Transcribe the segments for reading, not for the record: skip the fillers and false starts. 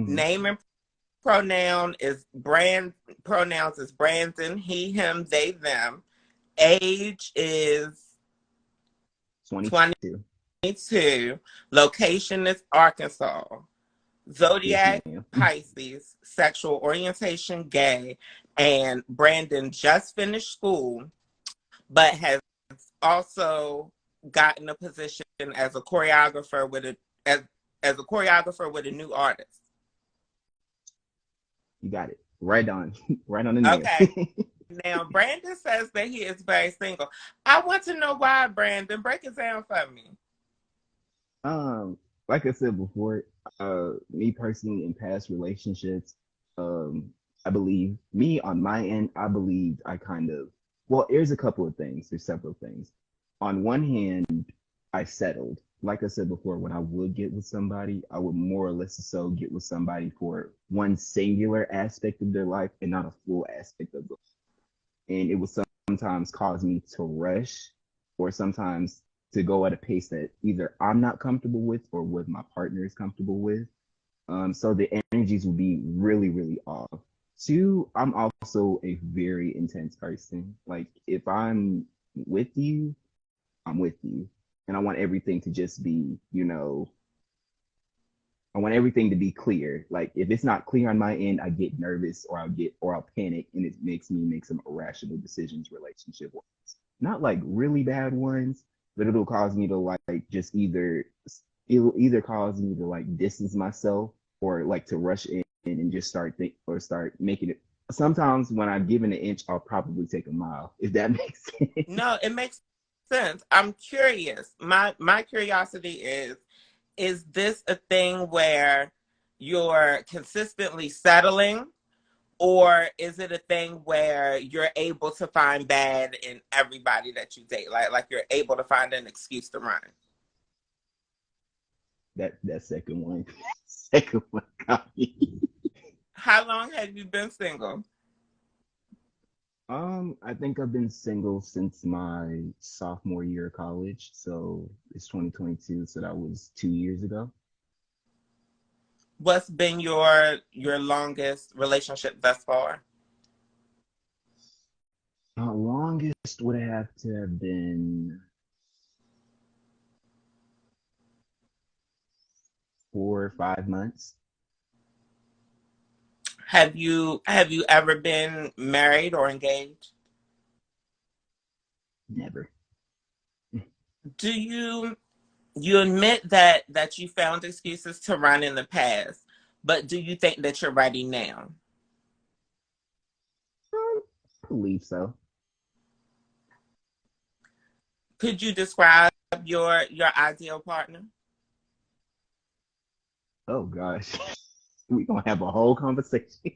Hmm. Name and pronoun is brand pronouns is Brandon, he, him, they, them. Age is 22. 22. Location is Arkansas. Yes, Zodiac ma'am. Pisces. Sexual orientation gay. And Brandon just finished school, but has also gotten a position as a choreographer with a as as a choreographer with a new artist. You got it. Right on. Right on the nail. Okay. Now Brandon says that he is very single. I want to know why, Brandon. Break it down for me. Um, like I said before, me personally in past relationships, I believe me on my end, I believed I kind of well, there's a couple of things, there's several things. On one hand, I settled. Like I said before, when I would get with somebody, I would more or less so get with somebody for one singular aspect of their life and not a full aspect of it. And it would sometimes cause me to rush or sometimes to go at a pace that either I'm not comfortable with or what my partner is comfortable with. So the energies will be really, really off. Two, I'm also a very intense person. Like if I'm with you, I'm with you. And I want everything to just be, I want everything to be clear. Like if it's not clear on my end, I get nervous or I'll panic and it makes me make some irrational decisions relationship wise. Not like really bad ones, but it'll cause me to like just it'll either cause me to like distance myself or like to rush in and just start making it. Sometimes when I'm given an inch, I'll probably take a mile, if that makes sense. No, it makes sense. I'm curious. My curiosity is this a thing where you're consistently settling, or is it a thing where you're able to find bad in everybody that you date? Like you're able to find an excuse to run. That second one, second one got me. How long have you been single? I think I've been single since my sophomore year of college. So it's 2022, so that was 2 years ago. What's been your longest relationship thus far? My longest would have to have been 4 or 5 months. Have you ever been married or engaged? Never. Do you admit that you found excuses to run in the past, but do you think that you're ready now? I believe so. Could you describe your ideal partner? Oh gosh, we gonna have a whole conversation.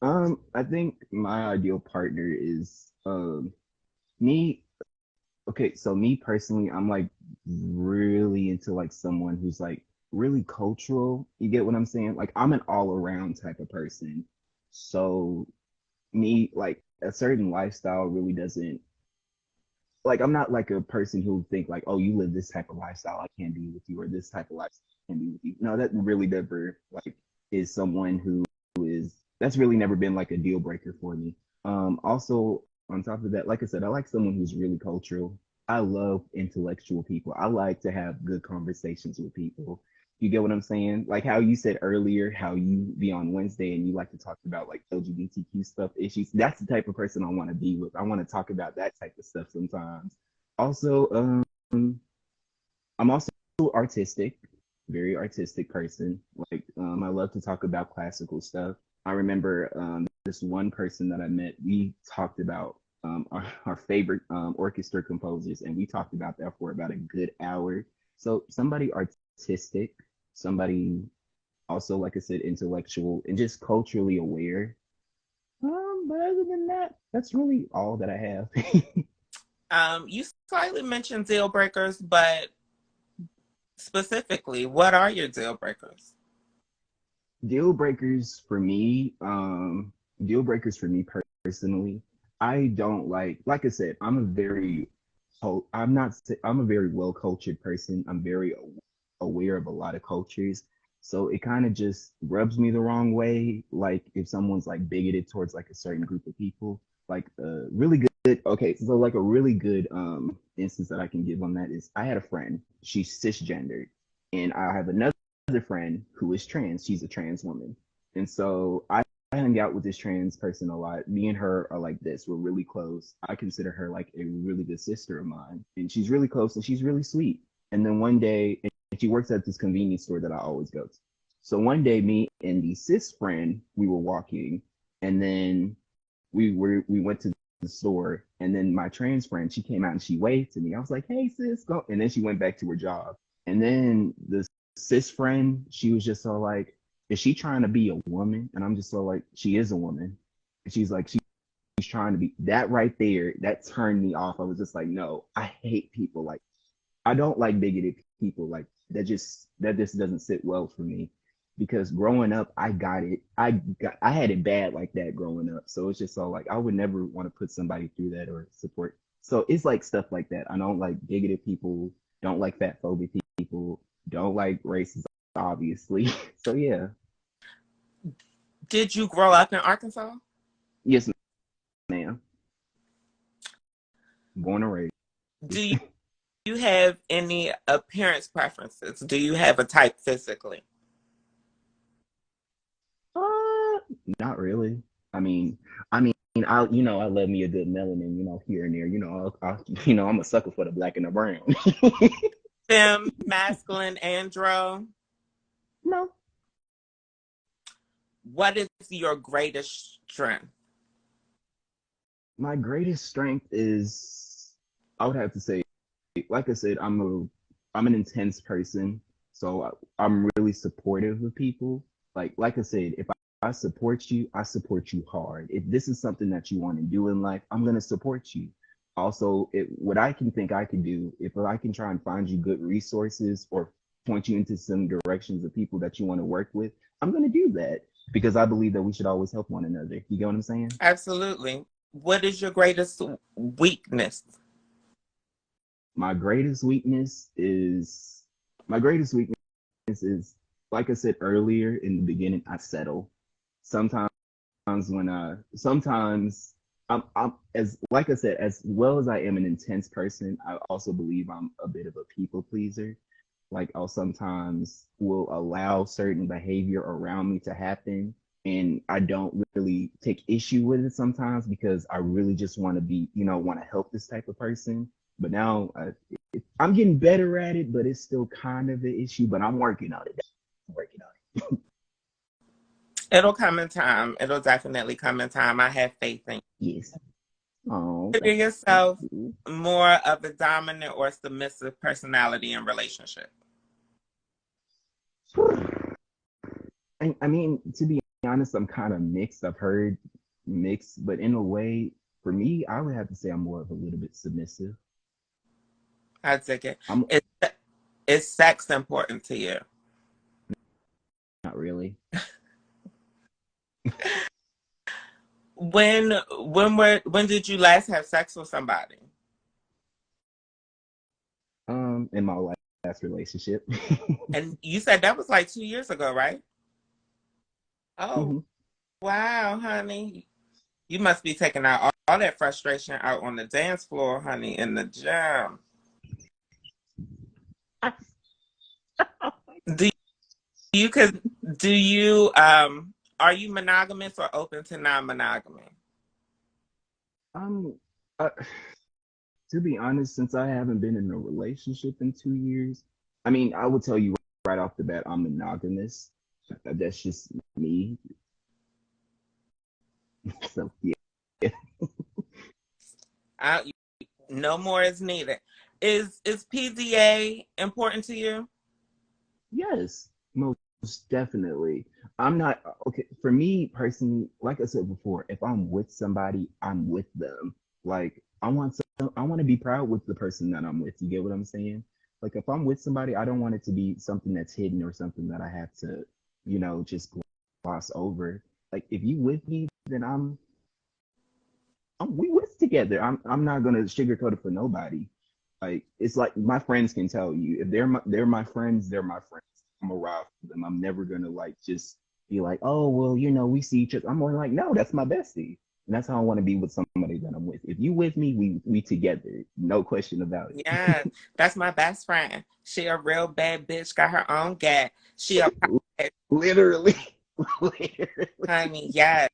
I think my ideal partner is me. Okay, so me personally, I'm like really into like someone who's like really cultural. You get what I'm saying? Like I'm an all around type of person. So me, like a certain lifestyle really doesn't like I'm not like a person who think like, oh, you live this type of lifestyle, I can't be with you, or this type of lifestyle I can't be with you. No, that really never like is someone who is that's really never been like a deal breaker for me. Also on top of that, like I said, I like someone who's really cultural. I love intellectual people. I like to have good conversations with people. You get what I'm saying? Like how you said earlier, how you be on Wednesday and you like to talk about like LGBTQ stuff issues. That's the type of person I want to be with. I want to talk about that type of stuff sometimes. Also, I'm also artistic, very artistic person. Like, I love to talk about classical stuff. I remember this one person that I met. We talked about our favorite orchestra composers, and we talked about that for about a good hour. So somebody artistic, somebody also, like I said, intellectual and just culturally aware. But other than that, that's really all that I have. You slightly mentioned deal breakers, but specifically, what are your deal breakers? Deal breakers for me, deal breakers for me personally, I don't like I said, I'm not, I'm a very well cultured person. I'm very aware of a lot of cultures. So it kind of just rubs me the wrong way. Like if someone's like bigoted towards like a certain group of people, like really good. Okay, so like a really good instance that I can give on that is I had a friend. She's cisgendered, and I have another friend who is trans. She's a trans woman, and so I hung out with this trans person a lot. Me and her are like this. We're really close. I consider her like a really good sister of mine, and she's really close and she's really sweet. And then one day, and she works at this convenience store that I always go to. So one day, me and the cis friend, we were walking, and then we went to the store, and then my trans friend, she came out and she waved to me. I was like, "Hey sis," go. And then she went back to her job. And then the cis friend, she was just so like, "Is she trying to be a woman?" And I'm just so like, "She is a woman." And she's like, she's trying to be that right there. That turned me off. I was just like, no, I hate people like I don't like bigoted people like that just doesn't sit well for me because growing up I got it. I had it bad like that growing up. So it's just so like I would never want to put somebody through that or support. So it's like stuff like that. I don't like bigoted people, don't like fat phobic people, don't like racists obviously. So yeah. Did you grow up in Arkansas? Yes, ma'am. Born and raised. Do you have any appearance preferences? Do you have a type physically? Uh, not really. I mean, I mean, I love me a good melanin, here and there. I'm a sucker for the black and the brown. Femme, masculine, andro. No, What is your greatest strength? my greatest strength is, I would have to say, like I said, I'm an intense person, so I'm really supportive of people. Like I said, if I support you, I support you hard. If this is something that you want to do in life, I'm gonna support you. Also, what I can think I can do, if I can try and find you good resources or point you into some directions of people that you want to work with, I'm gonna do that because I believe that we should always help one another. You get what I'm saying? Absolutely. What is your greatest weakness? My greatest weakness is my greatest weakness is like I said earlier in the beginning, I settle. Sometimes sometimes I'm as like I said, as well as I am an intense person, I also believe I'm a bit of a people pleaser. Like I'll sometimes will allow certain behavior around me to happen and I don't really take issue with it sometimes because I really just want to be, want to help this type of person. But now I'm getting better at it, but it's still kind of an issue, but I'm working on it. I'm working on it. It'll come in time. It'll definitely come in time. I have faith in Yes. Oh, you. Consider thank yourself you. more of a dominant or submissive personality in relationship. I mean, to be honest, I'm kind of mixed. I've heard mixed, but in a way, for me, I would have to say I'm more of a little bit submissive. I take it. I'm Is, is sex important to you? not really. When did you last have sex with somebody? In my last relationship. And you said that was like 2 years ago, right? Oh, Hmm. wow, honey. You must be taking out all that frustration out on the dance floor, honey, in the gym. Do you could do you are you monogamous or open to non-monogamy? Um, uh, to be honest, since I haven't been in a relationship in 2 years, I mean, I will tell you right off the bat, I'm monogamous. That's just me. So yeah. I, no more is needed. Is PDA important to you? Yes, most definitely. I'm not okay. For me personally, like I said before, if I'm with somebody, I'm with them. Like I want to be proud with the person that I'm with. You get what I'm saying? Like if I'm with somebody, I don't want it to be something that's hidden or something that I have to, just gloss over. Like if you with me, then we with together. I'm not gonna sugarcoat it for nobody. Like it's like my friends can tell you if they're my friends, they're my friends. I'm around for them. I'm never gonna like just be like, oh well, you know, we see each other. I'm more like, no, that's my bestie. And that's how I want to be with somebody that I'm with. If you with me, we together. No question about Yeah, that's my best friend. She a real bad bitch, got her own gat. She a it. Literally. Literally. honey, yes,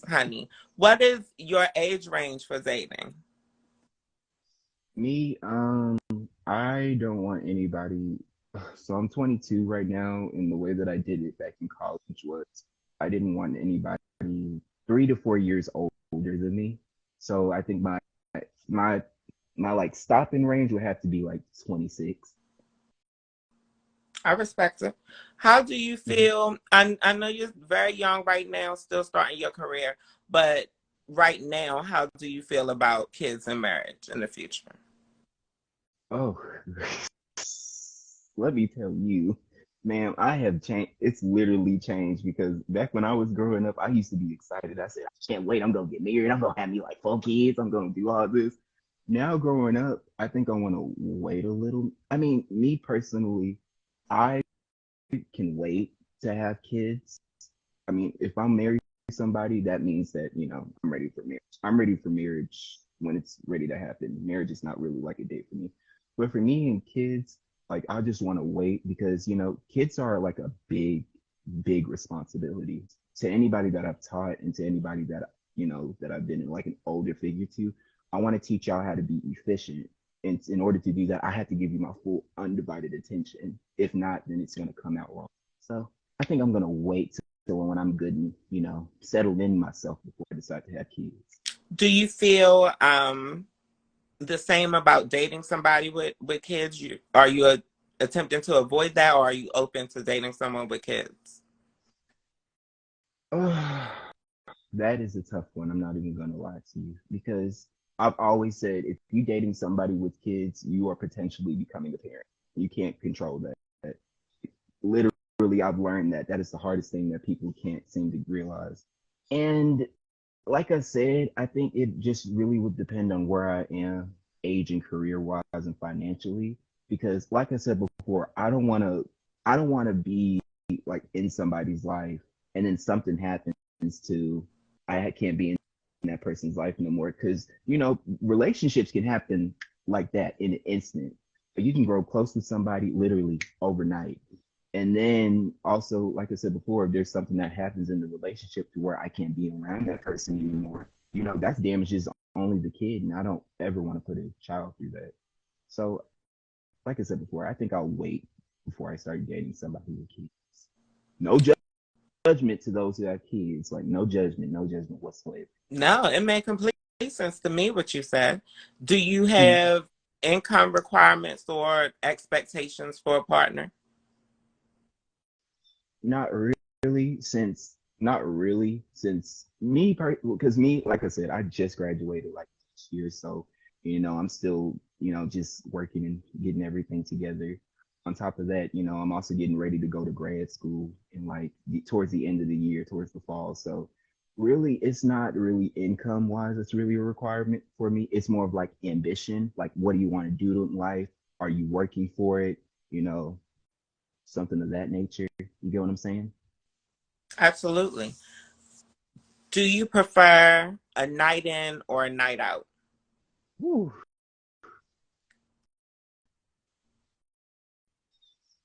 honey. What is your age range for dating? Me, I don't want anybody. So I'm 22 right now, and the way that I did it back in college was I didn't want anybody 3 to 4 years older than me. So I think my my like stopping range would have to be like 26. I respect it. How do you Mhm. feel? I know you're very young right now, still starting your career, but right now, how do you feel about kids and marriage in the future? Oh, let me tell you, ma'am, I have changed. It's literally changed because back when I was growing up, I used to be excited. I said, I can't wait. I'm going to get married. I'm going to have me like 4 kids. I'm going to do all this. Now, growing up, I think I want to wait a little. I mean, me personally, I can wait to have kids. I mean, if I'm married to somebody, that means that, you know, I'm ready for marriage. I'm ready for marriage when it's ready to happen. Marriage is not really like a date for me. But for me and kids, like I just want to wait because, you know, kids are like a big responsibility to anybody that I've taught and to anybody that, you know, that I've been like an older figure to. I want to teach y'all how to be efficient. And in order to do that, I have to give you my full undivided attention. If not, then it's going to come out wrong. So I think I'm going to wait till when I'm good and, you know, settled in myself before I decide to have kids. Do you feel the same about dating somebody with kids? Are you attempting to avoid that, or are you open to dating someone with kids? That is a tough one. I'm not even going to lie to you because I've always said if you're dating somebody with kids, you are potentially becoming a parent. You can't control that. Literally, I've learned that that is the hardest thing that people can't seem to realize. And like I said, I think it just really would depend on where I am, age and career wise and financially. Because like I said before, I don't want to be like in somebody's life and then something happens to I can't be in that person's life no more. Because you know, relationships can happen like that in an instant. But you can grow close with somebody literally overnight. And then also, like I said before, if there's something that happens in the relationship to where I can't be around that person anymore, you know, that damages only the kid. And I don't ever want to put a child through that. So, like I said before, I think I'll wait before I start dating somebody with kids. No judgment to those who have kids. Like, no judgment whatsoever. No, it made complete sense to me what you said. Do you Mm, have income requirements or expectations for a partner? Not really, not really, since because me, like I said, I just graduated like this year, so you know, I'm still, you know, just working and getting everything together. On top of that, you know, I'm also getting ready to go to grad school in like towards the end of the year, towards the fall. So really, it's not really income wise, it's really a requirement for me. It's more of like ambition, like what do you want to do in life? Are you working for it? You know, something of that nature. You get what I'm saying? Absolutely. Do you prefer a night in or a night out? Whew.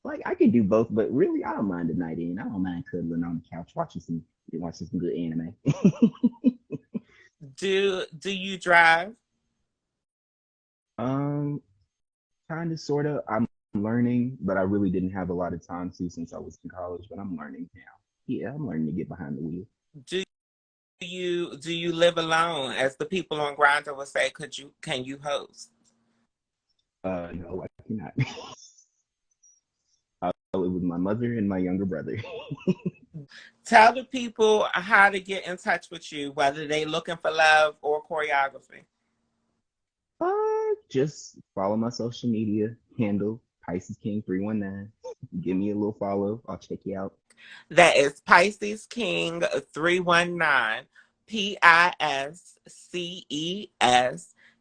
Like I could do both, but really I don't mind a night in. I don't mind cuddling on the couch, watching some good anime. Do you drive? um, kind of, sort of. I'm learning, but I really didn't have a lot of time to since I was in college. But I'm learning now. Yeah, I'm learning to get behind the wheel. Do do you live alone? As the people on Grindr would say, can you host? No, I cannot. I live with my mother and my younger brother. Tell the people how to get in touch with you, whether they looking for love or choreography. Just follow my social media handle, Pisces King 319. Give me a little follow. I'll check you out. That is Pisces King 319, PISCES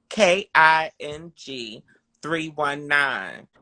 KING 319.